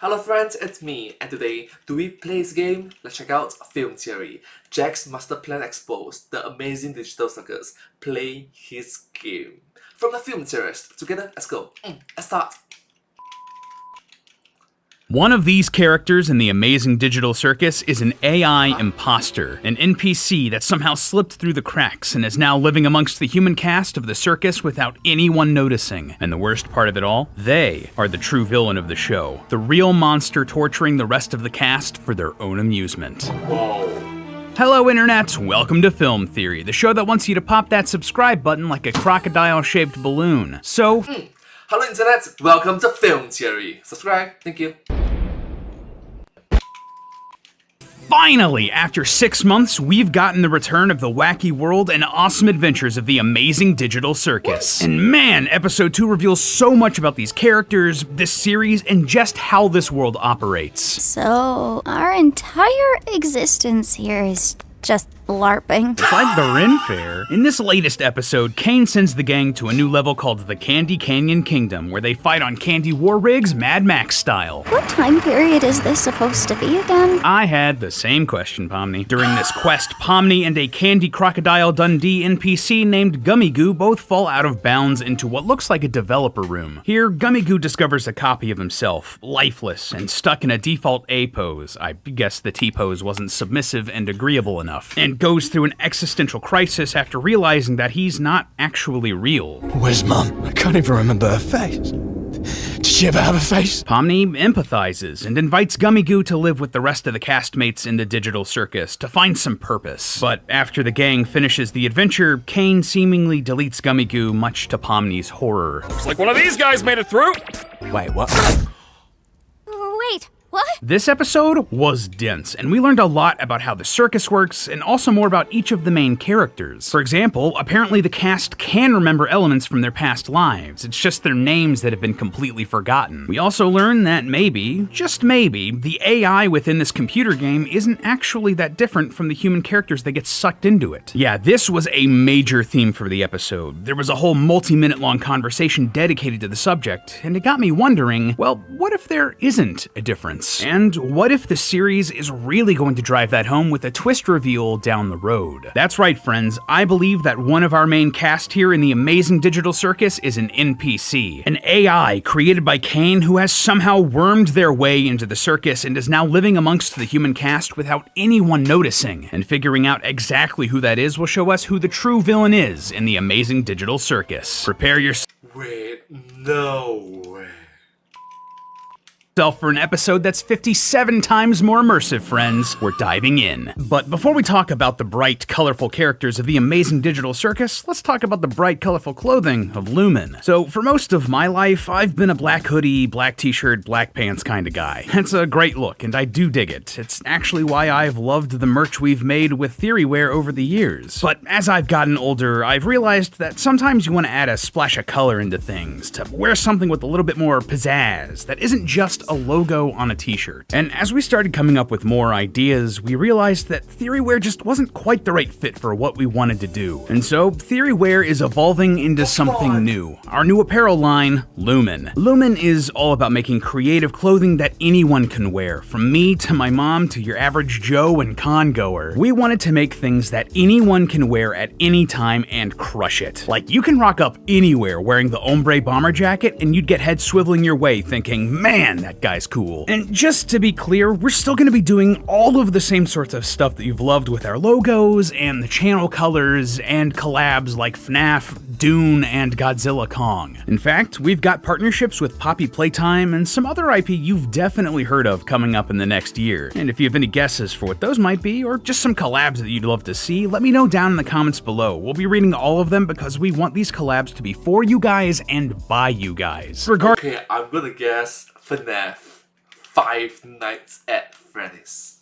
Hello friends, it's me, and today, do we play this game? Let's check out Film Theory. Jack's master plan exposed, the amazing digital circus. Play his game. From the film series, together, let's go. Let's start. One of these characters in the amazing digital circus is an AI imposter, an NPC that somehow slipped through the cracks and is now living amongst the human cast of the circus without anyone noticing. And the worst part of it all, they are the true villain of the show, the real monster torturing the rest of the cast for their own amusement. Whoa. Hello internets, welcome to Film Theory, the show that wants you to pop that subscribe button like a crocodile-shaped balloon. So, Hello internet, welcome to Film Theory. Subscribe, thank you. finally, after 6 months, we've gotten the return of the wacky world and awesome adventures of the amazing digital circus. And man, episode 2 reveals so much about these characters, this series, and just how this world operates. So, our entire existence here is just LARPing. It's like the Ren Fair. In this latest episode, Kane sends the gang to a new level called the Candy Canyon Kingdom, where they fight on candy war rigs, Mad Max style. What time period is this supposed to be again? I had the same question, Pomni. During this quest, Pomni and a Candy Crocodile Dundee NPC named Gummy Goo both fall out of bounds into what looks like a developer room. Here, Gummy Goo discovers a copy of himself, lifeless and stuck in a default A pose. I guess the T pose wasn't submissive and agreeable enough, and goes through an existential crisis after realizing that he's not actually real. Where's Mum? I can't even remember her face. Did she ever have a face? Pomni empathizes and invites Gummy Goo to live with the rest of the castmates in the digital circus to find some purpose. But after the gang finishes the adventure, Kane seemingly deletes Gummy Goo, much to Pomni's horror. Looks like one of these guys made it through! Wait, what? Wait, what? This episode was dense, and we learned a lot about how the circus works, and also more about each of the main characters. For example, apparently the cast can remember elements from their past lives, it's just their names that have been completely forgotten. We also learned that maybe, just maybe, the AI within this computer game isn't actually that different from the human characters that get sucked into it. Yeah, this was a major theme for the episode. There was a whole multi-minute long conversation dedicated to the subject, and it got me wondering, well, what if there isn't a difference? And what if the series is really going to drive that home with a twist reveal down the road? That's right, friends. I believe that one of our main cast here in the amazing digital circus is an NPC, an AI created by Kane who has somehow wormed their way into the circus and is now living amongst the human cast without anyone noticing. And figuring out exactly who that is will show us who the true villain is in the amazing digital circus. Prepare yourself. Wait, no way. For an episode that's 57 times more immersive, friends. We're diving in. But before we talk about the bright, colorful characters of the amazing digital circus, let's talk about the bright, colorful clothing of Lumen. So for most of my life, I've been a black hoodie, black t-shirt, black pants kind of guy. It's a great look, and I do dig it. It's actually why I've loved the merch we've made with Theoryware over the years. But as I've gotten older, I've realized that sometimes you want to add a splash of color into things, to wear something with a little bit more pizzazz that isn't just a logo on a t-shirt. And as we started coming up with more ideas, we realized that Theoryware just wasn't quite the right fit for what we wanted to do. And so, Theoryware is evolving into something new. Our new apparel line, Lumen. Lumen is all about making creative clothing that anyone can wear, from me to my mom to your average Joe and con goer. We wanted to make things that anyone can wear at any time and crush it. Like, you can rock up anywhere wearing the ombre bomber jacket and you'd get head swiveling your way thinking, man, that guy's cool. And just to be clear, we're still going to be doing all of the same sorts of stuff that you've loved with our logos and the channel colors and collabs like FNAF, Dune, and Godzilla Kong. In fact, we've got partnerships with Poppy Playtime and some other IP you've definitely heard of coming up in the next year. And if you have any guesses for what those might be, or just some collabs that you'd love to see, let me know down in the comments below. We'll be reading all of them because we want these collabs to be for you guys and by you guys. Okay, I'm gonna guess FNAF. Five Nights at Freddy's.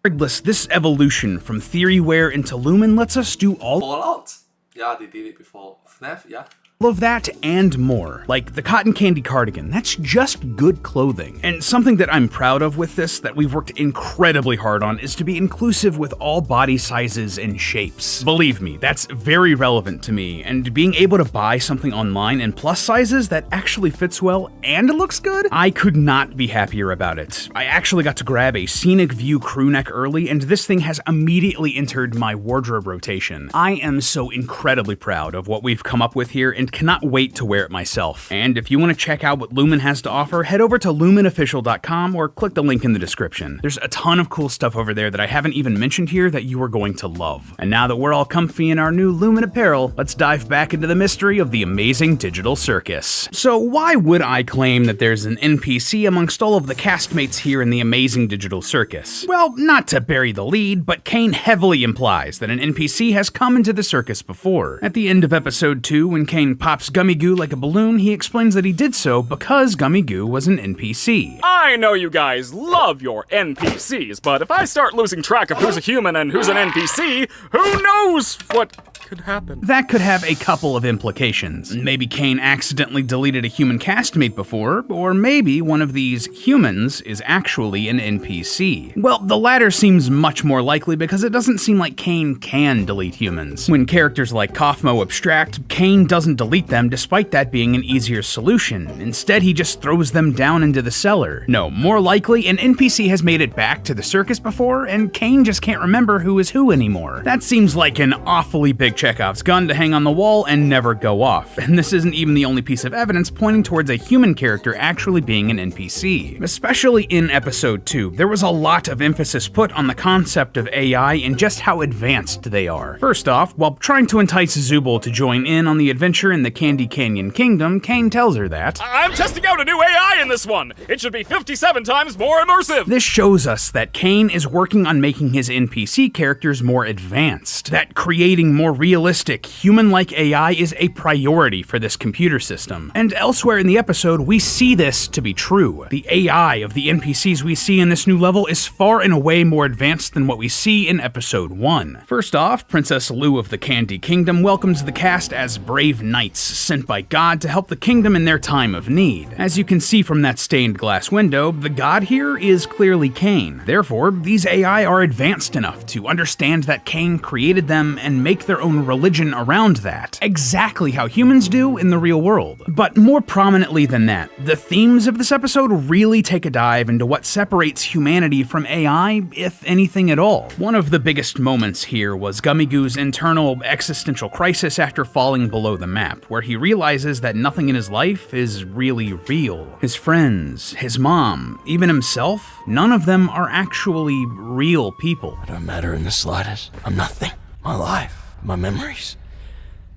Regardless, this evolution from Theoryware into Lumen lets us do all Fallout? Yeah, they did it before. FNAF? Yeah. All of that and more, like the cotton candy cardigan, that's just good clothing. And something that I'm proud of with this that we've worked incredibly hard on is to be inclusive with all body sizes and shapes. Believe me, that's very relevant to me, and being able to buy something online in plus sizes that actually fits well and looks good, I could not be happier about it. I actually got to grab a scenic view crew neck early, and this thing has immediately entered my wardrobe rotation. I am so incredibly proud of what we've come up with here and cannot wait to wear it myself. And if you want to check out what Lumen has to offer, head over to lumenofficial.com or click the link in the description. There's a ton of cool stuff over there that I haven't even mentioned here that you are going to love. And now that we're all comfy in our new Lumen apparel, let's dive back into the mystery of the amazing digital circus. So why would I claim that there's an NPC amongst all of the castmates here in the amazing digital circus? Well, not to bury the lead, but Kane heavily implies that an NPC has come into the circus before. At the end of episode 2, when Kane pops Gummy Goo like a balloon, he explains that he did so because Gummy Goo was an NPC. I know you guys love your NPCs, but if I start losing track of who's a human and who's an NPC, who knows what could happen? That could have a couple of implications. Maybe Kane accidentally deleted a human castmate before, or maybe one of these humans is actually an NPC. Well, the latter seems much more likely because it doesn't seem like Kane can delete humans. When characters like Kaufmo abstract, Kane doesn't delete them despite that being an easier solution. Instead, he just throws them down into the cellar. No, more likely, an NPC has made it back to the circus before, and Kane just can't remember who is who anymore. That seems like an awfully big Chekhov's gun to hang on the wall and never go off. And this isn't even the only piece of evidence pointing towards a human character actually being an NPC. Especially in episode 2, there was a lot of emphasis put on the concept of AI and just how advanced they are. First off, while trying to entice Zubul to join in on the adventure in the Candy Canyon Kingdom, Kane tells her that I'm testing out a new AI in this one! It should be 57 times more immersive! this shows us that Kane is working on making his NPC characters more advanced, that creating more realistic, human-like AI is a priority for this computer system. And elsewhere in the episode, we see this to be true. The AI of the NPCs we see in this new level is far and away more advanced than what we see in episode 1. First off, Princess Lou of the Candy Kingdom welcomes the cast as brave knights sent by God to help the kingdom in their time of need. As you can see from that stained glass window, the god here is clearly Kane. Therefore, these AI are advanced enough to understand that Kane created them and make their own religion around that, exactly how humans do in the real world. But more prominently than that, the themes of this episode really take a dive into what separates humanity from AI, if anything at all. One of the biggest moments here was Gummy Goo's internal existential crisis after falling below the map, where he realizes that nothing in his life is really real. His friends, his mom, even himself, none of them are actually real people. I don't matter in the slightest. I'm nothing. My life, my memories,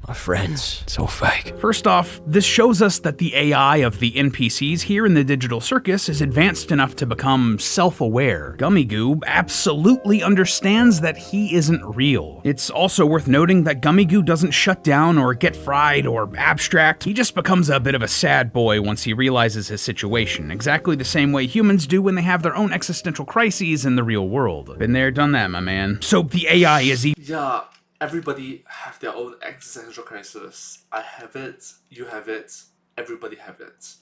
my friends, it's all fake. First off, this shows us that the AI of the NPCs here in the digital circus is advanced enough to become self-aware. Gummy Goo absolutely understands that he isn't real. It's also worth noting that Gummy Goo doesn't shut down or get fried or abstract. He just becomes a bit of a sad boy once he realizes his situation, exactly the same way humans do when they have their own existential crises in the real world. Been there, done that, my man. So the AI is Yeah, everybody have their own existential crisis. I have it, you have it, everybody have it.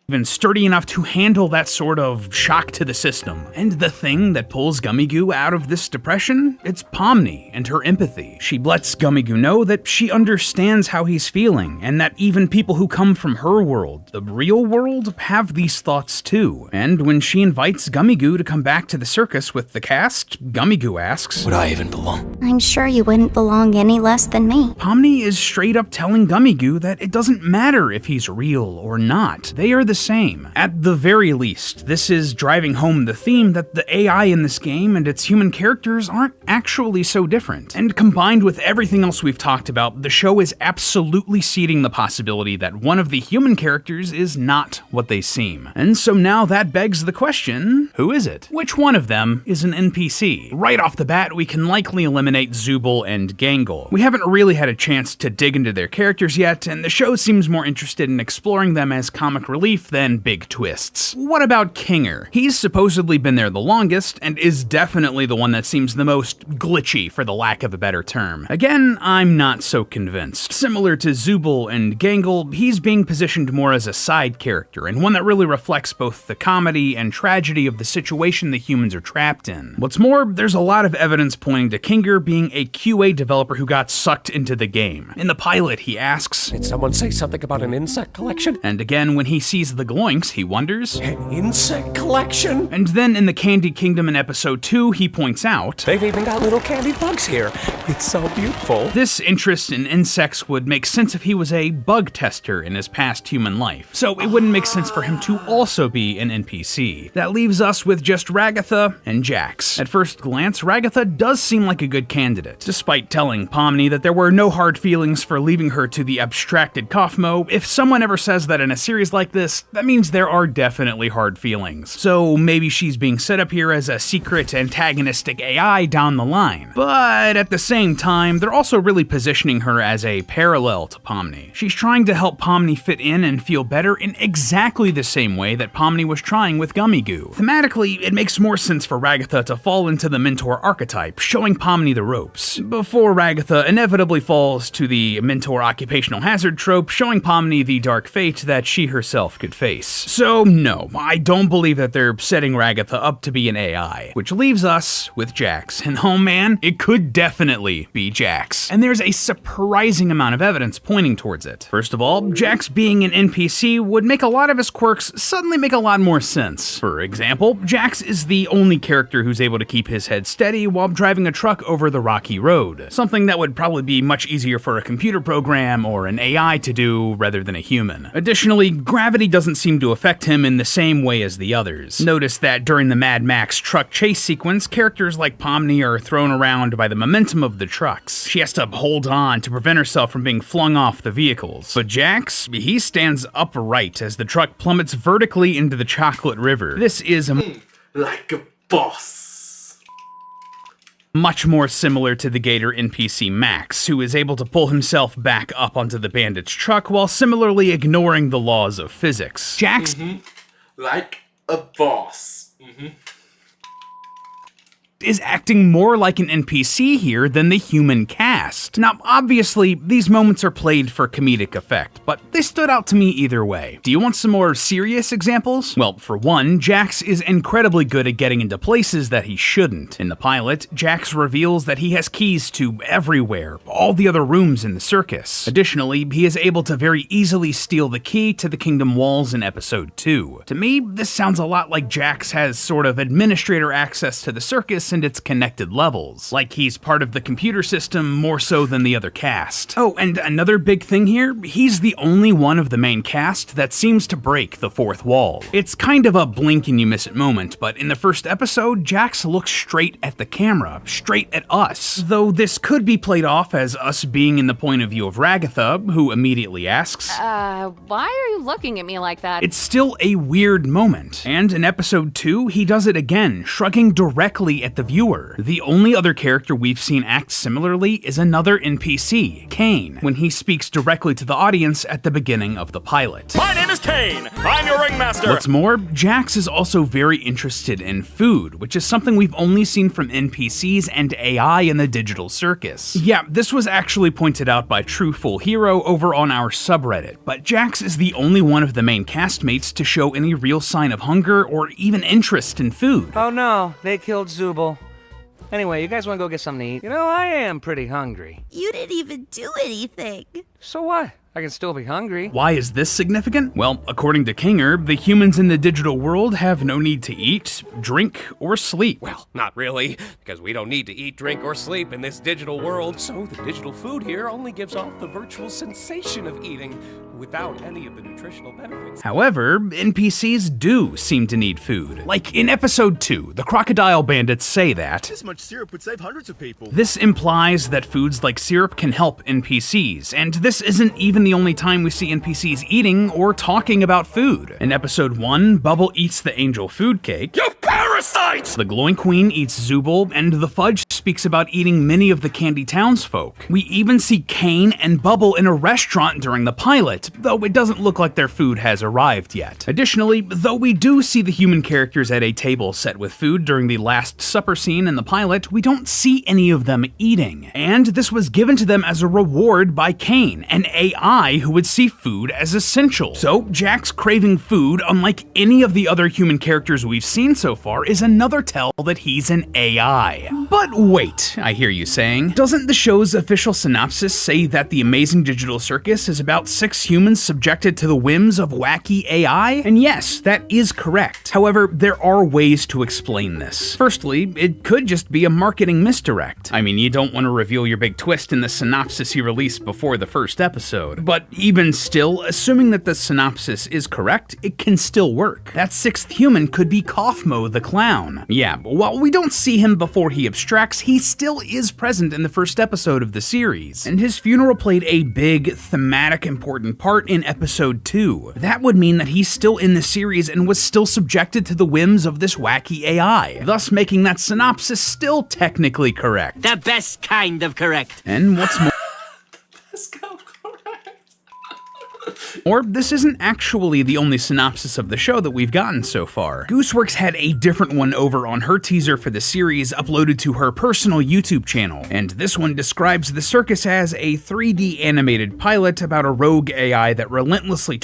even sturdy enough to handle that sort of shock to the system. And the thing that pulls Gummy Goo out of this depression? It's Pomni and her empathy. She lets Gummy Goo know that she understands how he's feeling, and that even people who come from her world, the real world, have these thoughts too. And when she invites Gummy Goo to come back to the circus with the cast, Gummy Goo asks, "Would I even belong?" I'm sure you wouldn't belong any less than me. Pomni is straight up telling Gummy Goo that it doesn't matter if he's real or not. They are the same. At the very least, this is driving home the theme that the AI in this game and its human characters aren't actually so different. And combined with everything else we've talked about, the show is absolutely seeding the possibility that one of the human characters is not what they seem. And so now that begs the question, who is it? Which one of them is an NPC? Right off the bat, we can likely eliminate Zubul and Gangle. We haven't really had a chance to dig into their characters yet, and the show seems more interested in exploring them as comic relief then big twists. What about Kinger? He's supposedly been there the longest, and is definitely the one that seems the most glitchy, for the lack of a better term. Again, I'm not so convinced. Similar to Zubul and Gangle, he's being positioned more as a side character, and one that really reflects both the comedy and tragedy of the situation the humans are trapped in. What's more, there's a lot of evidence pointing to Kinger being a QA developer who got sucked into the game. In the pilot, he asks, "Did someone say something about an insect collection?" And again, when he sees the gloinks, he wonders, "An insect collection?" And then in the Candy Kingdom in episode 2, he points out, "They've even got little candy bugs here. It's so beautiful." This interest in insects would make sense if he was a bug tester in his past human life, so it wouldn't make sense for him to also be an NPC. That leaves us with just Ragatha and Jax. At first glance, Ragatha does seem like a good candidate. Despite telling Pomni that there were no hard feelings for leaving her to the abstracted Kaufmo, if someone ever says that in a series like this, that means there are definitely hard feelings. So maybe she's being set up here as a secret antagonistic AI down the line. But at the same time, they're also really positioning her as a parallel to Pomni. She's trying to help Pomni fit in and feel better in exactly the same way that Pomni was trying with Gummy Goo. Thematically, it makes more sense for Ragatha to fall into the mentor archetype, showing Pomni the ropes, before Ragatha inevitably falls to the mentor occupational hazard trope, showing Pomni the dark fate that she herself could face. So no, I don't believe that they're setting Ragatha up to be an AI, which leaves us with Jax. And oh man, it could definitely be Jax. And there's a surprising amount of evidence pointing towards it. First of all, Jax being an NPC would make a lot of his quirks suddenly make a lot more sense. For example, Jax is the only character who's able to keep his head steady while driving a truck over the rocky road, something that would probably be much easier for a computer program or an AI to do rather than a human. Additionally, gravity doesn't seem to affect him in the same way as the others. Notice that during the Mad Max truck chase sequence, characters like Pomni are thrown around by the momentum of the trucks. She has to hold on to prevent herself from being flung off the vehicles. But Jax, he stands upright as the truck plummets vertically into the chocolate river. This is Like a boss. much more similar to the Gator NPC Max, who is able to pull himself back up onto the bandit's truck while similarly ignoring the laws of physics. Jax Like a boss. is acting more like an NPC here than the human cast. Now, obviously, these moments are played for comedic effect, but they stood out to me either way. Do you want some more serious examples? Well, for one, Jax is incredibly good at getting into places that he shouldn't. In the pilot, Jax reveals that he has keys to everywhere, all the other rooms in the circus. Additionally, he is able to very easily steal the key to the kingdom walls in episode 2. To me, this sounds a lot like Jax has sort of administrator access to the circus and its connected levels, like he's part of the computer system more so than the other cast. Oh, and another big thing here, he's the only one of the main cast that seems to break the fourth wall. It's kind of a blink and you miss it moment, but in the first episode, Jax looks straight at the camera, straight at us. Though this could be played off as us being in the point of view of Ragatha, who immediately asks, why are you looking at me like that? It's still a weird moment. And in episode 2, he does it again, shrugging directly at the viewer. The only other character we've seen act similarly is another NPC, Kane, when he speaks directly to the audience at the beginning of the pilot. My name is Kane. I'm your ringmaster. What's more, Jax is also very interested in food, which is something we've only seen from NPCs and AI in the digital circus. Yeah, this was actually pointed out by Truthful Hero over on our subreddit, but Jax is the only one of the main castmates to show any real sign of hunger or even interest in food. Oh no, they killed Zubul. Anyway, you guys want to go get something to eat? You know, I am pretty hungry. You didn't even do anything. So what? I can still be hungry. Why is this significant? Well, according to Kinger, the humans in the digital world have no need to eat, drink, or sleep. Well, not really, because we don't need to eat, drink, or sleep in this digital world, so the digital food here only gives off the virtual sensation of eating without any of the nutritional benefits. However, NPCs do seem to need food. Like in episode 2, the crocodile bandits say that this much syrup would save hundreds of people. This implies that foods like syrup can help NPCs, and this isn't even the only time we see NPCs eating or talking about food. In episode 1, Bubble eats the angel food cake. You parasites! The glowing queen eats Zubul, and the fudge speaks about eating many of the candy townsfolk. We even see Kane and Bubble in a restaurant during the pilot, though it doesn't look like their food has arrived yet. Additionally, though we do see the human characters at a table set with food during the Last Supper scene in the pilot, we don't see any of them eating. And this was given to them as a reward by Kane, an AI who would see food as essential. So Jack's craving food, unlike any of the other human characters we've seen so far, is another tell that he's an AI. But wait, I hear you saying, doesn't the show's official synopsis say that the Amazing Digital Circus is about 6 humans subjected to the whims of wacky AI? And yes, that is correct. However, there are ways to explain this. Firstly, it could just be a marketing misdirect. I mean, you don't want to reveal your big twist in the synopsis you released before the first episode. But even still, assuming that the synopsis is correct, it can still work. That 6th human could be Kaufmo the clown. Yeah, while we don't see him before he abstracts, he still is present in the first episode of the series, and his funeral played a big, thematic, important part in episode 2. That would mean that he's still in the series and was still subjected to the whims of this wacky AI, thus making that synopsis still technically correct. The best kind of correct. And what's more, or this isn't actually the only synopsis of the show that we've gotten so far. Gooseworks had a different one over on her teaser for the series uploaded to her personal YouTube channel, and this one describes the circus as a 3D animated pilot about a rogue AI that relentlessly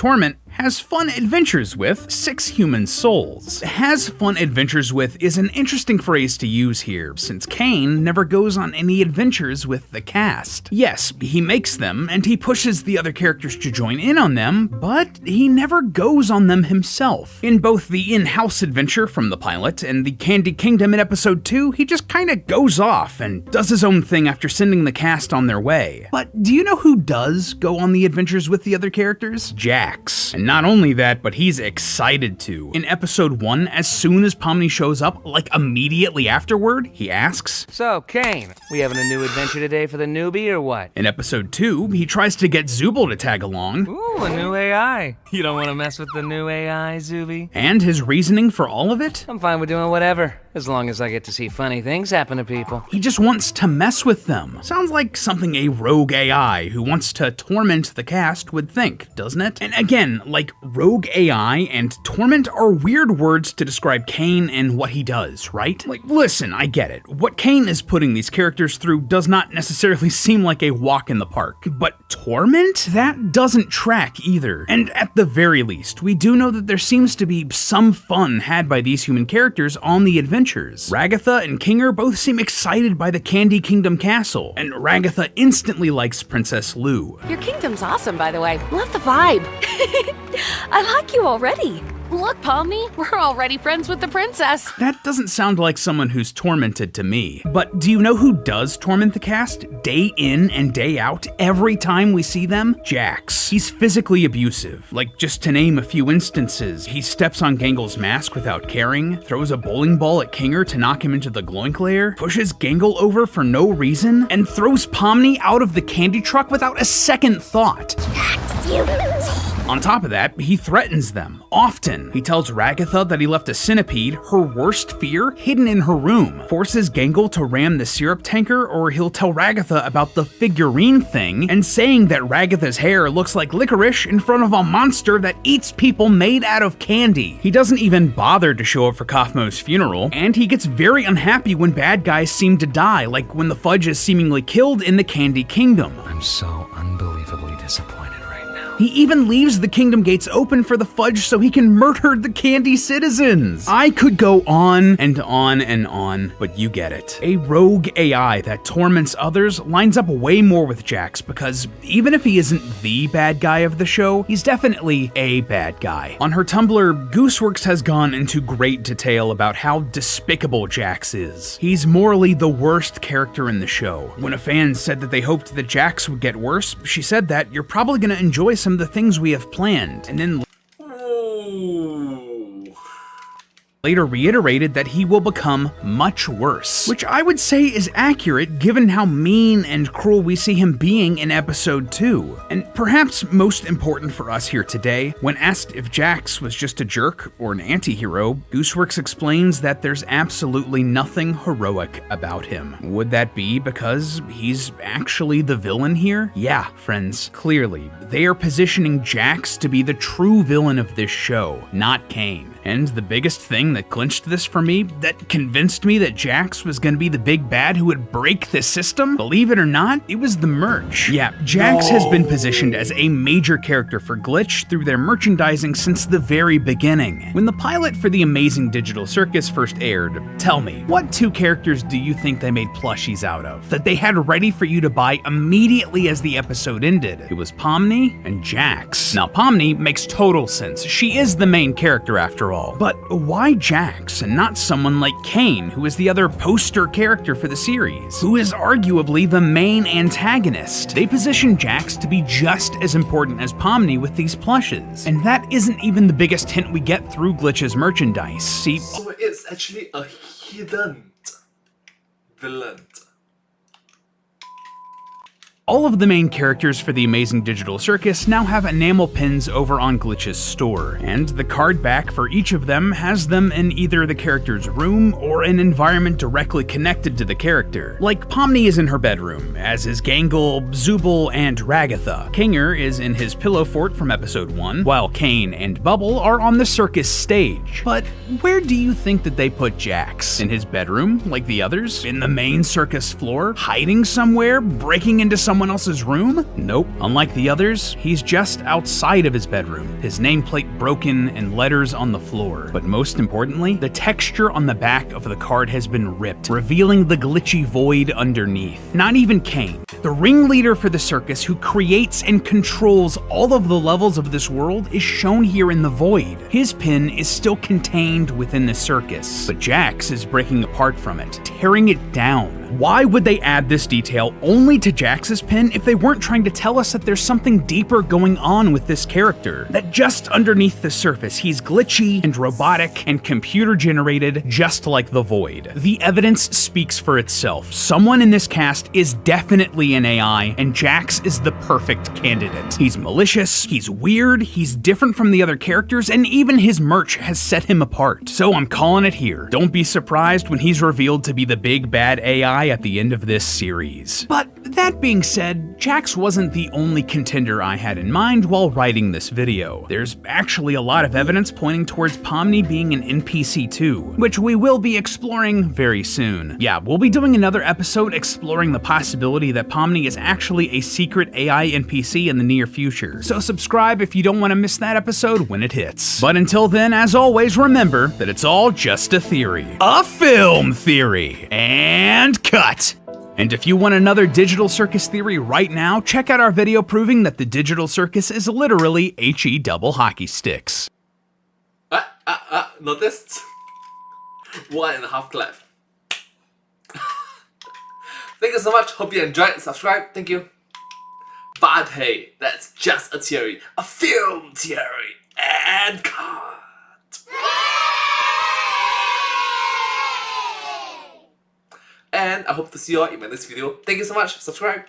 has fun adventures with 6 human souls. Has fun adventures with is an interesting phrase to use here, since Kane never goes on any adventures with the cast. Yes, he makes them, and he pushes the other characters to join in on them, but he never goes on them himself. In both the in-house adventure from the pilot and the Candy Kingdom in episode 2, he just kinda goes off and does his own thing after sending the cast on their way. But do you know who does go on the adventures with the other characters? Jax. And not only that, but he's excited to. In episode 1, as soon as Pomni shows up, like immediately afterward, he asks, "So, Kane, we having a new adventure today for the newbie or what?" In episode 2, he tries to get Zooble to tag along. Ooh, a new AI. You don't want to mess with the new AI, Zuby? And his reasoning for all of it? I'm fine with doing whatever, as long as I get to see funny things happen to people. He just wants to mess with them. Sounds like something a rogue AI who wants to torment the cast would think, doesn't it? And again, like, rogue AI and torment are weird words to describe Kane and what he does, right? Like, listen, I get it. What Kane is putting these characters through does not necessarily seem like a walk in the park. But torment? That doesn't track either. And at the very least, we do know that there seems to be some fun had by these human characters on the adventures. Ragatha and Kinger both seem excited by the Candy Kingdom castle, and Ragatha instantly likes Princess Lou. Your kingdom's awesome, by the way. Love the vibe. I like you already. Look, Pomni, we're already friends with the princess. That doesn't sound like someone who's tormented to me. But do you know who does torment the cast? Day in and day out, every time we see them? Jax. He's physically abusive. Like, just to name a few instances, he steps on Gangle's mask without caring, throws a bowling ball at Kinger to knock him into the gloink layer, pushes Gangle over for no reason, and throws Pomni out of the candy truck without a second thought. Jax, you... On top of that, he threatens them, often. He tells Ragatha that he left a centipede, her worst fear, hidden in her room, forces Gangle to ram the syrup tanker, or he'll tell Ragatha about the figurine thing, and saying that Ragatha's hair looks like licorice in front of a monster that eats people made out of candy. He doesn't even bother to show up for Kaufmo's funeral, and he gets very unhappy when bad guys seem to die, like when the Fudge is seemingly killed in the Candy Kingdom. I'm so unbelievably disappointed. He even leaves the kingdom gates open for the Fudge so he can murder the candy citizens. I could go on and on and on, but you get it. A rogue AI that torments others lines up way more with Jax because even if he isn't the bad guy of the show, he's definitely a bad guy. On her Tumblr, Gooseworks has gone into great detail about how despicable Jax is. He's morally the worst character in the show. When a fan said that they hoped that Jax would get worse, she said that you're probably gonna enjoy some of the things we have planned, and then later reiterated that he will become much worse, which I would say is accurate given how mean and cruel we see him being in episode 2. And perhaps most important for us here today, when asked if Jax was just a jerk or an anti-hero, Gooseworks explains that there's absolutely nothing heroic about him. Would that be because he's actually the villain here? Yeah, friends, clearly, they are positioning Jax to be the true villain of this show, not Kane. And the biggest thing that clinched this for me, that convinced me that Jax was gonna be the big bad who would break the system, believe it or not, it was the merch. Yeah, Jax has been positioned as a major character for Glitch through their merchandising since the very beginning. When the pilot for the Amazing Digital Circus first aired, tell me, what 2 characters do you think they made plushies out of, that they had ready for you to buy immediately as the episode ended? It was Pomni and Jax. Now, Pomni makes total sense. She is the main character after all. But why Jax and not someone like Kane, who is the other poster character for the series, who is arguably the main antagonist? They position Jax to be just as important as Pomni with these plushes. And that isn't even the biggest hint we get through Glitch's merchandise. See, so it's actually a hidden villain. all of the main characters for the Amazing Digital Circus now have enamel pins over on Glitch's store, and the card back for each of them has them in either the character's room or an environment directly connected to the character. Like Pomni is in her bedroom, as is Gangle, Zooble, and Ragatha. Kinger is in his pillow fort from episode 1, while Kane and Bubble are on the circus stage. But where do you think that they put Jax? In his bedroom, like the others? In the main circus floor? Hiding somewhere? Breaking into someone else's room? Nope. Unlike the others, he's just outside of his bedroom, his nameplate broken and letters on the floor. But most importantly, the texture on the back of the card has been ripped, revealing the glitchy void underneath. Not even Kane, the ringleader for the circus who creates and controls all of the levels of this world, is shown here in the void. His pin is still contained within the circus, but Jax is breaking apart from it, tearing it down. Why would they add this detail only to Jax's pin if they weren't trying to tell us that there's something deeper going on with this character? That just underneath the surface, he's glitchy and robotic and computer generated, just like the void. The evidence speaks for itself. Someone in this cast is definitely an AI, and Jax is the perfect candidate. He's malicious, he's weird, he's different from the other characters, and even his merch has set him apart. So I'm calling it here. Don't be surprised when he's revealed to be the big bad AI at the end of this series. But that being said, Jax wasn't the only contender I had in mind while writing this video. There's actually a lot of evidence pointing towards Pomni being an NPC too, which we will be exploring very soon. Yeah, we'll be doing another episode exploring the possibility that Pomni is actually a secret AI NPC in the near future. So subscribe if you don't want to miss that episode when it hits. But until then, as always, remember that it's all just a theory. A film theory. And cut! And if you want another digital circus theory right now, check out our video proving that the digital circus is literally HE double hockey sticks. Noticed? 1.5 clap. Thank you so much, hope you enjoyed, subscribe, thank you. But hey, that's just a theory, a film theory, and cut. And I hope to see you all in my next video. Thank you so much, subscribe.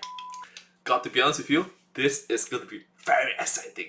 Got to be honest with you, this is going to be very exciting.